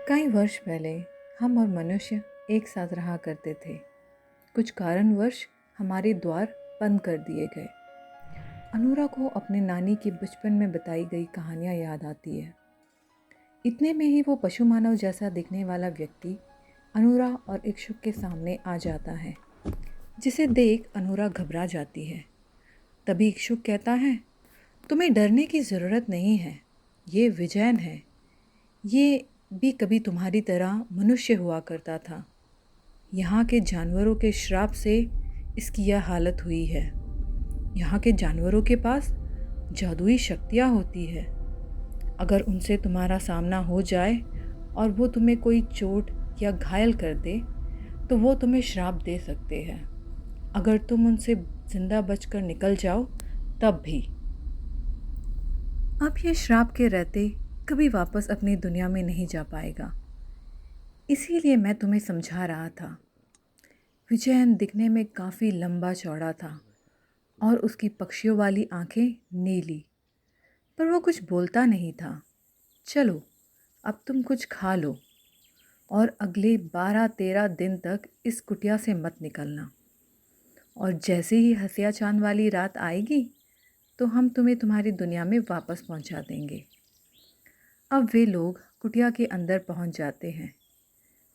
कई वर्ष पहले हम और मनुष्य एक साथ रहा करते थे। कुछ कारणवश हमारे द्वार बंद कर दिए गए। अनूरा को अपने नानी की बचपन में बताई गई कहानियाँ याद आती है। इतने में ही वो पशु मानव जैसा दिखने वाला व्यक्ति अनूरा और इक्षुक के सामने आ जाता है, जिसे देख अनूरा घबरा जाती है। तभी इक्षुक कहता है, तुम्हें डरने की ज़रूरत नहीं है। ये विजयन है। ये भी कभी तुम्हारी तरह मनुष्य हुआ करता था। यहाँ के जानवरों के श्राप से इसकी यह हालत हुई है। यहाँ के जानवरों के पास जादुई शक्तियाँ होती है। अगर उनसे तुम्हारा सामना हो जाए और वो तुम्हें कोई चोट या घायल कर दे तो वो तुम्हें श्राप दे सकते हैं। अगर तुम उनसे जिंदा बचकर निकल जाओ तब भी। अब ये श्राप के रहते कभी वापस अपनी दुनिया में नहीं जा पाएगा। इसीलिए मैं तुम्हें समझा रहा था। विजयन दिखने में काफ़ी लंबा चौड़ा था और उसकी पक्षियों वाली आंखें नीली, पर वो कुछ बोलता नहीं था। चलो, अब तुम कुछ खा लो और अगले 12-13 दिन तक इस कुटिया से मत निकलना। और जैसे ही हंसिया चांद वाली रात आएगी तो हम तुम्हें तुम्हारी दुनिया में वापस पहुंचा देंगे। अब वे लोग कुटिया के अंदर पहुंच जाते हैं।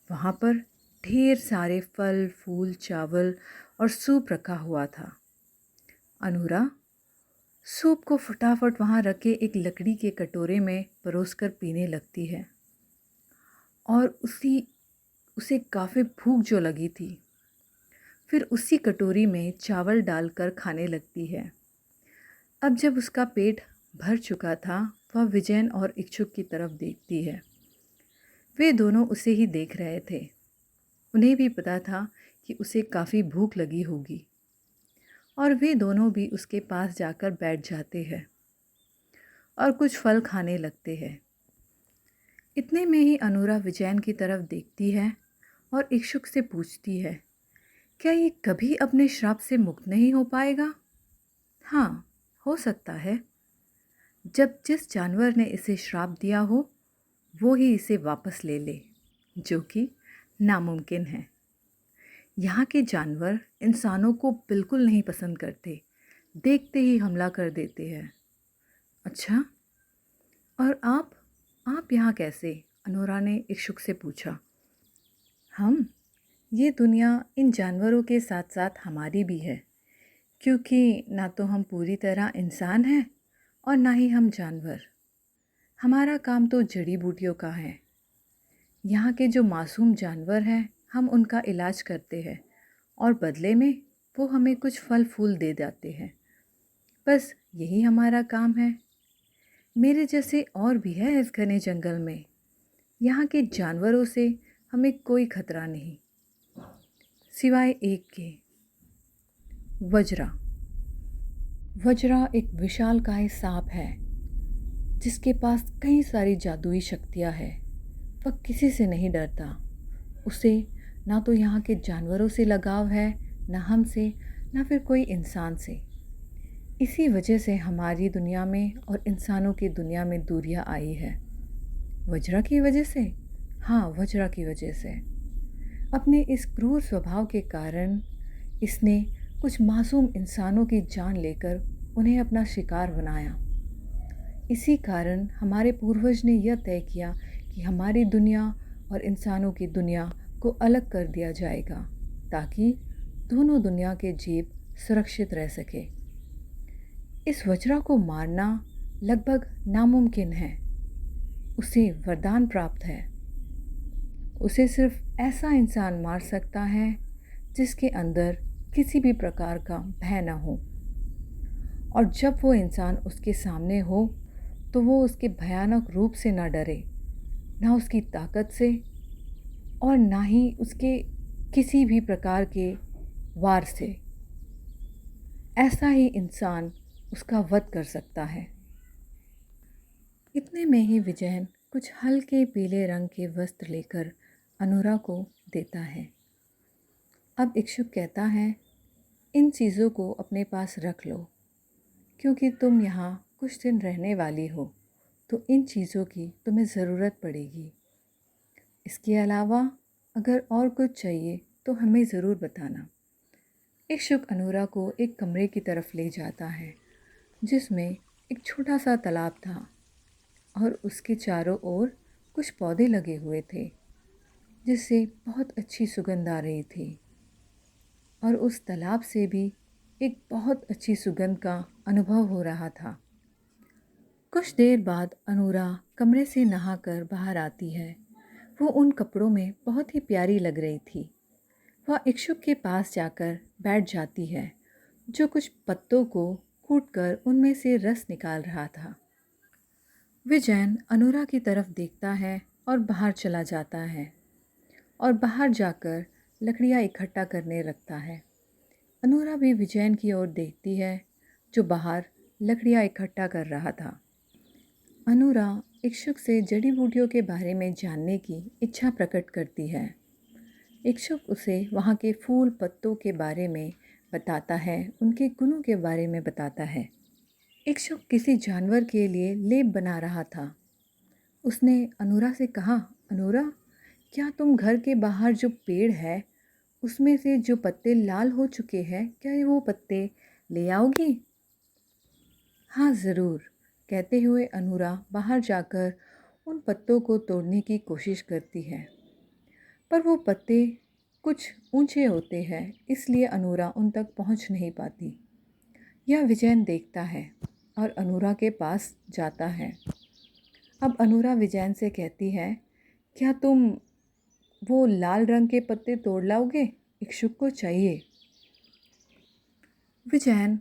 वहाँ पर ढेर सारे फल, फूल, चावल और सूप रखा हुआ था। अनूरा सूप को फटाफट वहाँ रखे एक लकड़ी के कटोरे में परोसकर पीने लगती है और उसे काफ़ी भूख जो लगी थी। फिर उसी कटोरी में चावल डालकर खाने लगती है। अब जब उसका पेट भर चुका था, वह विजयन और इक्षुक की तरफ देखती है। वे दोनों उसे ही देख रहे थे। उन्हें भी पता था कि उसे काफ़ी भूख लगी होगी और वे दोनों भी उसके पास जाकर बैठ जाते हैं और कुछ फल खाने लगते हैं। इतने में ही अनूरा विजयन की तरफ देखती है और इक्षुक से पूछती है, क्या ये कभी अपने श्राप से मुक्त नहीं हो पाएगा? हाँ, हो सकता है। जब जिस जानवर ने इसे श्राप दिया हो वो ही इसे वापस ले ले, जो कि नामुमकिन है। यहाँ के जानवर इंसानों को बिल्कुल नहीं पसंद करते, देखते ही हमला कर देते हैं। अच्छा, और आप यहाँ कैसे? अनूरा ने इक्षुक से पूछा। ये दुनिया इन जानवरों के साथ साथ हमारी भी है, क्योंकि ना तो हम पूरी तरह इंसान हैं और ना ही हम जानवर। हमारा काम तो जड़ी बूटियों का है। यहाँ के जो मासूम जानवर हैं, हम उनका इलाज करते हैं और बदले में वो हमें कुछ फल फूल दे जाते हैं। बस यही हमारा काम है। मेरे जैसे और भी है इस घने जंगल में। यहाँ के जानवरों से हमें कोई खतरा नहीं, सिवाय एक के, वज्रा। वज्रा एक विशालकाय सांप है जिसके पास कई सारी जादुई शक्तियाँ हैं। वह किसी से नहीं डरता। उसे ना तो यहाँ के जानवरों से लगाव है, ना हमसे, ना फिर कोई इंसान से। इसी वजह से हमारी दुनिया में और इंसानों की दुनिया में दूरियां आई है। वज्रा की वजह से? हाँ, वज्रा की वजह से। अपने इस क्रूर स्वभाव के कारण इसने कुछ मासूम इंसानों की जान लेकर उन्हें अपना शिकार बनाया। इसी कारण हमारे पूर्वज ने यह तय किया कि हमारी दुनिया और इंसानों की दुनिया को अलग कर दिया जाएगा, ताकि दोनों दुनिया के जीव सुरक्षित रह सके। इस वज्रा को मारना लगभग नामुमकिन है। उसे वरदान प्राप्त है। उसे सिर्फ ऐसा इंसान मार सकता है जिसके अंदर किसी भी प्रकार का भय न हो, और जब वो इंसान उसके सामने हो तो वो उसके भयानक रूप से ना डरे, ना उसकी ताकत से, और ना ही उसके किसी भी प्रकार के वार से। ऐसा ही इंसान उसका वध कर सकता है। इतने में ही विजयन कुछ हल्के पीले रंग के वस्त्र लेकर अनूरा को देता है। अब इक्षुक कहता है, इन चीज़ों को अपने पास रख लो, क्योंकि तुम यहाँ कुछ दिन रहने वाली हो, तो इन चीज़ों की तुम्हें ज़रूरत पड़ेगी। इसके अलावा अगर और कुछ चाहिए तो हमें ज़रूर बताना। इक्षुक अनूरा को एक कमरे की तरफ ले जाता है जिसमें एक छोटा सा तालाब था और उसके चारों ओर कुछ पौधे लगे हुए थे जिससे बहुत अच्छी सुगंध आ रही थी और उस तालाब से भी एक बहुत अच्छी सुगंध का अनुभव हो रहा था। कुछ देर बाद अनूरा कमरे से नहाकर बाहर आती है। वो उन कपड़ों में बहुत ही प्यारी लग रही थी। वह इक्षुक के पास जाकर बैठ जाती है जो कुछ पत्तों को कूटकर उनमें से रस निकाल रहा था। विजयन अनूरा की तरफ देखता है और बाहर चला जाता है और बाहर जाकर लकड़ियाँ इकट्ठा करने लगता है। अनूरा भी विजयन की ओर देखती है जो बाहर लकड़ियाँ इकट्ठा कर रहा था। अनूरा इक्षुक से जड़ी बूटियों के बारे में जानने की इच्छा प्रकट करती है। इक्षुक उसे वहाँ के फूल पत्तों के बारे में बताता है, उनके गुणों के बारे में बताता है। इक्षुक किसी जानवर के लिए लेप बना रहा था। उसने अनूरा से कहा, अनूरा, क्या तुम घर के बाहर जो पेड़ है उसमें से जो पत्ते लाल हो चुके हैं, क्या ये वो पत्ते ले आओगी? हाँ ज़रूर, कहते हुए अनूरा बाहर जाकर उन पत्तों को तोड़ने की कोशिश करती है पर वो पत्ते कुछ ऊंचे होते हैं इसलिए अनूरा उन तक पहुंच नहीं पाती। यह विजयन देखता है और अनूरा के पास जाता है। अब अनूरा विजयन से कहती है, क्या तुम वो लाल रंग के पत्ते तोड़ लाओगे? इक्षुक को चाहिए। विजयन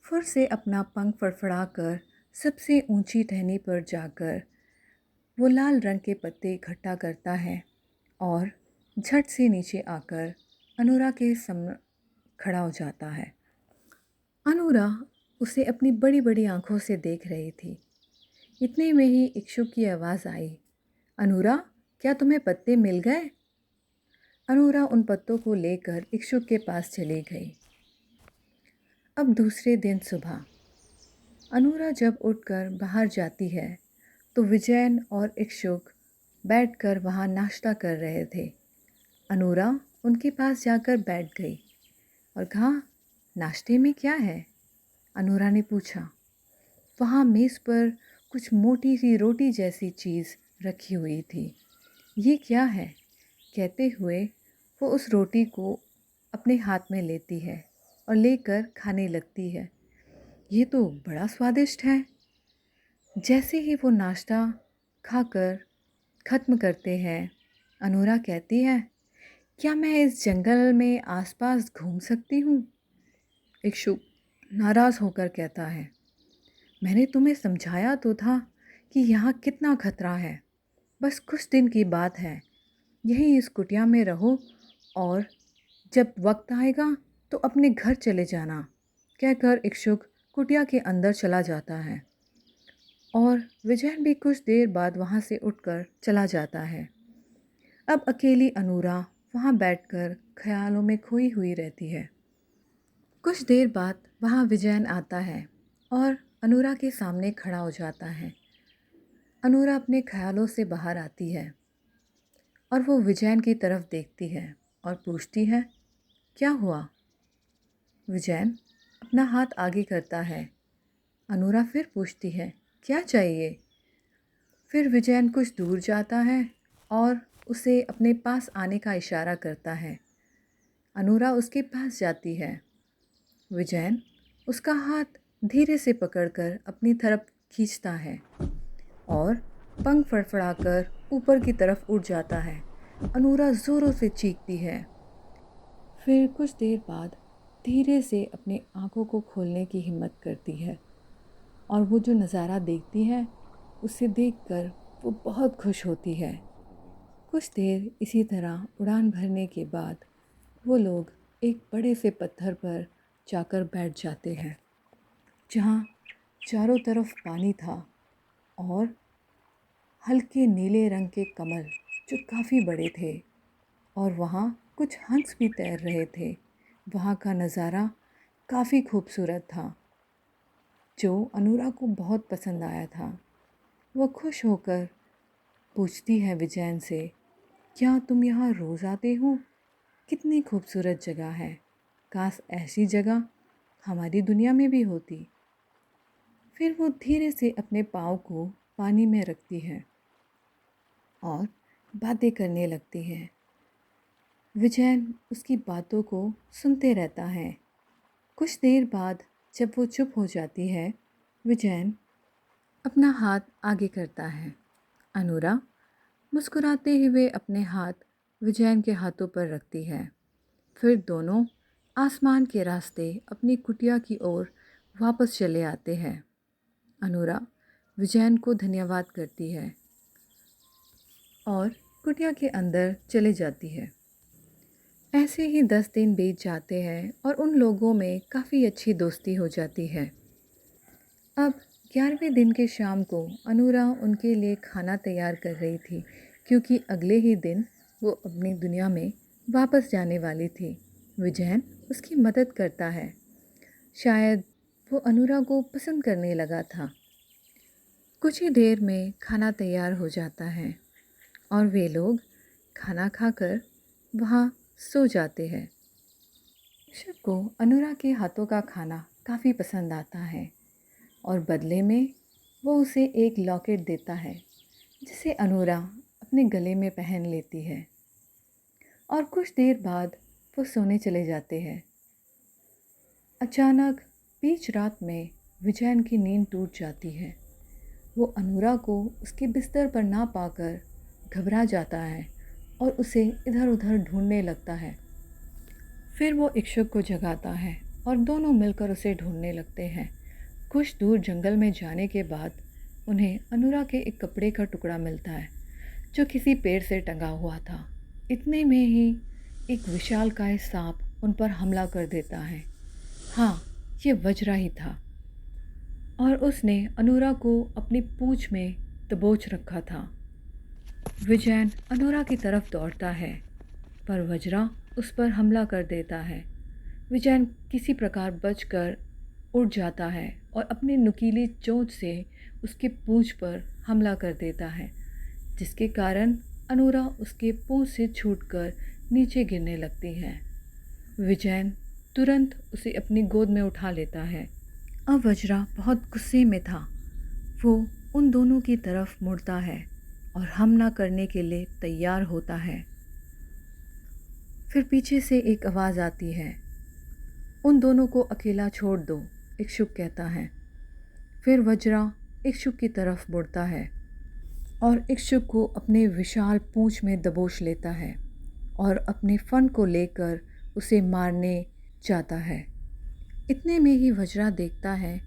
फिर से अपना पंख फड़फड़ाकर सबसे ऊंची टहनी पर जाकर वो लाल रंग के पत्ते इकट्ठा करता है और झट से नीचे आकर अनूरा के सामने खड़ा हो जाता है। अनूरा उसे अपनी बड़ी बड़ी आंखों से देख रही थी। इतने में ही इक्षुक की आवाज़ आई, अनूरा, क्या तुम्हें पत्ते मिल गए? अनूरा उन पत्तों को लेकर इक्षुक के पास चली गई। अब दूसरे दिन सुबह अनूरा जब उठकर बाहर जाती है तो विजयन और इक्षुक बैठकर वहाँ नाश्ता कर रहे थे। अनूरा उनके पास जाकर बैठ गई और कहा, नाश्ते में क्या है? अनूरा ने पूछा। वहाँ मेज़ पर कुछ मोटी सी रोटी जैसी चीज़ रखी हुई थी। ये क्या है? कहते हुए वो उस रोटी को अपने हाथ में लेती है और लेकर खाने लगती है। ये तो बड़ा स्वादिष्ट है। जैसे ही वो नाश्ता खाकर ख़त्म करते हैं, अनूरा कहती है, क्या मैं इस जंगल में आसपास घूम सकती हूँ? इक्षुक नाराज़ होकर कहता है, मैंने तुम्हें समझाया तो था कि यहाँ कितना खतरा है। बस कुछ दिन की बात है, यहीं इस कुटिया में रहो और जब वक्त आएगा तो अपने घर चले जाना। कहकर इक्षुक कुटिया के अंदर चला जाता है और विजयन भी कुछ देर बाद वहाँ से उठकर चला जाता है। अब अकेली अनूरा वहाँ बैठकर ख्यालों में खोई हुई रहती है। कुछ देर बाद वहाँ विजयन आता है और अनूरा के सामने खड़ा हो जाता है। अनूरा अपने ख्यालों से बाहर आती है और वो विजयन की तरफ देखती है और पूछती है, क्या हुआ? विजयन अपना हाथ आगे करता है। अनूरा फिर पूछती है, क्या चाहिए? फिर विजयन कुछ दूर जाता है और उसे अपने पास आने का इशारा करता है। अनूरा उसके पास जाती है। विजयन उसका हाथ धीरे से पकड़कर अपनी तरफ खींचता है और पंख फड़फड़ाकर ऊपर की तरफ उड़ जाता है। अनूरा ज़ोरों से चीखती है। फिर कुछ देर बाद धीरे से अपनी आंखों को खोलने की हिम्मत करती है और वो जो नज़ारा देखती है उसे देखकर वो बहुत खुश होती है। कुछ देर इसी तरह उड़ान भरने के बाद वो लोग एक बड़े से पत्थर पर जाकर बैठ जाते हैं जहाँ चारों तरफ पानी था और हल्के नीले रंग के कमल जो काफ़ी बड़े थे और वहाँ कुछ हंस भी तैर रहे थे। वहाँ का नज़ारा काफ़ी खूबसूरत था जो अनूरा को बहुत पसंद आया था। वह खुश होकर पूछती है विजयन से, क्या तुम यहाँ रोज़ आते हो? कितनी खूबसूरत जगह है। काश ऐसी जगह हमारी दुनिया में भी होती। फिर वो धीरे से अपने पाँव को पानी में रखती है और बातें करने लगती है। विजयन उसकी बातों को सुनते रहता है। कुछ देर बाद जब वो चुप हो जाती है, विजयन अपना हाथ आगे करता है। अनुरा मुस्कुराते हुए अपने हाथ विजयन के हाथों पर रखती है। फिर दोनों आसमान के रास्ते अपनी कुटिया की ओर वापस चले आते हैं। अनुरा विजयन को धन्यवाद करती है और कुटिया के अंदर चले जाती है। ऐसे ही 10 दिन बीत जाते हैं और उन लोगों में काफ़ी अच्छी दोस्ती हो जाती है। अब 11वें दिन के शाम को अनुरा उनके लिए खाना तैयार कर रही थी, क्योंकि अगले ही दिन वो अपनी दुनिया में वापस जाने वाली थी। विजयन उसकी मदद करता है। शायद वो अनुरा को पसंद करने लगा था। कुछ ही देर में खाना तैयार हो जाता है और वे लोग खाना खाकर वहाँ सो जाते हैं। शिव को अनुरा के हाथों का खाना काफ़ी पसंद आता है और बदले में वो उसे एक लॉकेट देता है, जिसे अनुरा अपने गले में पहन लेती है और कुछ देर बाद वो सोने चले जाते हैं। अचानक बीच रात में विजयन की नींद टूट जाती है। वो अनुरा को उसके बिस्तर पर ना पाकर घबरा जाता है और उसे इधर उधर ढूंढने लगता है। फिर वो इक्षुक को जगाता है और दोनों मिलकर उसे ढूंढने लगते हैं। कुछ दूर जंगल में जाने के बाद उन्हें अनुरा के एक कपड़े का टुकड़ा मिलता है, जो किसी पेड़ से टंगा हुआ था। इतने में ही एक विशालकाय सांप उन पर हमला कर देता है। हाँ, ये वज्रा ही था और उसने अनुरा को अपनी पूंछ में दबोच रखा था। विजयन अनुरा की तरफ दौड़ता है, पर वज्रा उस पर हमला कर देता है। विजयन किसी प्रकार बचकर उड़ जाता है और अपनी नुकीली चोंच से उसके पूंछ पर हमला कर देता है, जिसके कारण अनुरा उसके पूंछ से छूटकर नीचे गिरने लगती है। विजयन तुरंत उसे अपनी गोद में उठा लेता है। अब वज्रा बहुत गुस्से में था। वो उन दोनों की तरफ मुड़ता है और हमला करने के लिए तैयार होता है। फिर पीछे से एक आवाज़ आती है, उन दोनों को अकेला छोड़ दो, इक्षुक कहता है। फिर वज्रा इक्षुक की तरफ मुड़ता है और इक्षुक को अपने विशाल पूंछ में दबोच लेता है और अपने फन को लेकर उसे मारने जाता है। इतने में ही वज्रा देखता है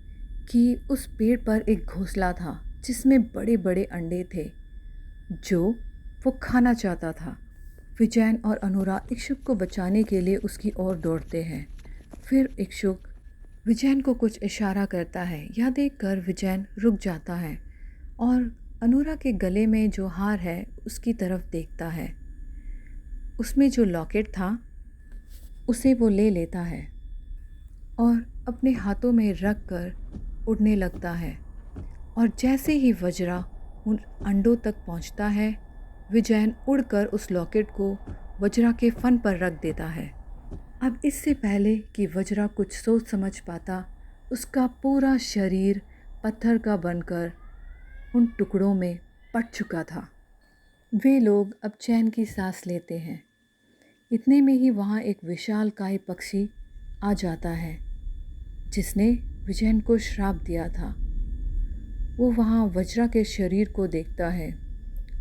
कि उस पेड़ पर एक घोंसला था, जिसमें बड़े बड़े अंडे थे, जो वो खाना चाहता था। विजयन और अनुरा इक्षुक को बचाने के लिए उसकी ओर दौड़ते हैं। फिर इक्षुक विजयन को कुछ इशारा करता है। यह देखकर विजयन रुक जाता है और अनुरा के गले में जो हार है उसकी तरफ देखता है। उसमें जो लॉकेट था उसे वो ले लेता है और अपने हाथों में रख कर उड़ने लगता है। और जैसे ही वज्रा उन अंडों तक पहुंचता है, विजयन उड़कर उस लॉकेट को वज्रा के फन पर रख देता है। अब इससे पहले कि वज्रा कुछ सोच समझ पाता, उसका पूरा शरीर पत्थर का बनकर उन टुकड़ों में पट चुका था। वे लोग अब चैन की सांस लेते हैं। इतने में ही वहाँ एक विशालकाय पक्षी आ जाता है, जिसने विजयन को श्राप दिया था। वो वहाँ वज्रा के शरीर को देखता है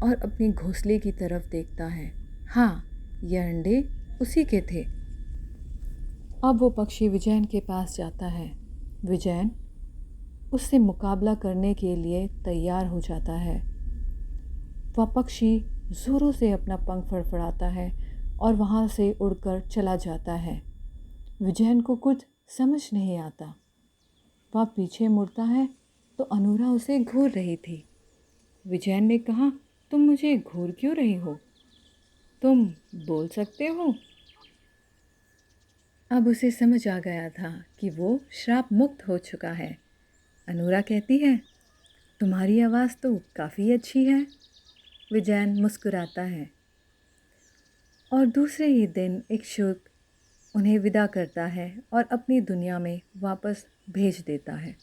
और अपने घोंसले की तरफ देखता है। हाँ, ये अंडे उसी के थे। अब वो पक्षी विजयन के पास जाता है। विजयन उससे मुकाबला करने के लिए तैयार हो जाता है। वह पक्षी ज़ोरों से अपना पंख फड़फड़ाता है और वहाँ से उड़कर चला जाता है। विजयन को कुछ समझ नहीं आता। वह पीछे मुड़ता है तो अनुरा उसे घूर रही थी। विजयन ने कहा, तुम मुझे घूर क्यों रही हो? तुम बोल सकते हो? अब उसे समझ आ गया था कि वो श्राप मुक्त हो चुका है। अनुरा कहती है, तुम्हारी आवाज़ तो काफ़ी अच्छी है। विजयन मुस्कुराता है। और दूसरे ही दिन एक शुक उन्हें विदा करता है और अपनी दुनिया में वापस भेज देता है।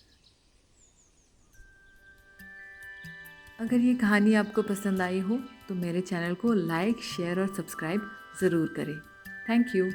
अगर ये कहानी आपको पसंद आई हो तो मेरे चैनल को लाइक, शेयर और सब्सक्राइब ज़रूर करें। Thank you.